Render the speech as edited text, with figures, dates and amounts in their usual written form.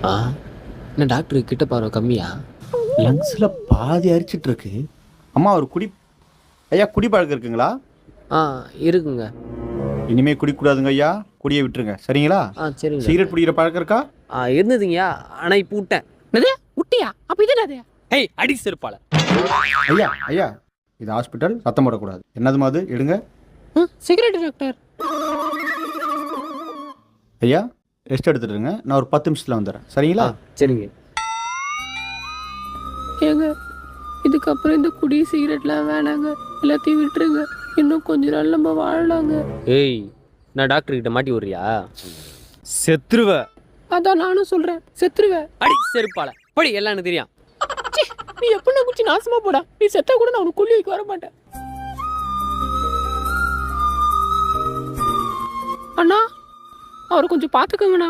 ஆ என்ன டாக்டர் கிட்ட பார்வை கம்மியா? லங்ஸில் பாதி அரிச்சிட்டு இருக்கு. அம்மா ஒரு குடி ஐயா குடி பழக்கம் இருக்குங்களா? ஆ இருக்குங்க. இனிமே குடிக்கூடாதுங்க ஐயா, குடியை விட்டுருங்க சரிங்களா? சரிங்க. சிகரெட் பிடிக்கிற பழக்கம் இருக்கா? இருந்ததுங்கய்யா, ஆனால் இப்போ விட்டேன். என்னது விட்டியா? அப்போ இது என்னது? ஏய் அடி செருப்பால. ஐயா ஐயா இது ஹாஸ்பிட்டல், சத்தம் போடக்கூடாது. என்னதுமா அது? எடுங்க. Cigarette doctor. ஐயா ரெஸ்ட் எடுத்துட்டுருங்க, நான் ஒரு 10 நிமிஷத்தில் வந்துடுறேன் சரிங்களா? சரிங்க. ஏங்க இதுக்கப்புறம் இந்த குடி சிகரெட்லாம் வேணாங்க, எல்லாத்தையும் விட்டுருங்க. இன்னும் கொஞ்ச நாள் நம்ம வாழலாங்க. ஏய் நான் டாக்டர் கிட்ட மாட்டி விடுறியா? செத்துருவ. அதான் நானும் சொல்றேன், செத்துருவேன். அடி செருப்பால படி, எல்லாம் எனக்கு தெரியும். நீ எப்படின்னா குச்சி நாசமா போடா. நீ செத்தா கூட நான் உனக்கு கொல்லி வைக்க வர மாட்டேன். அண்ணா அவரை கொஞ்சம் பாத்துக்கோங்கண்ணா.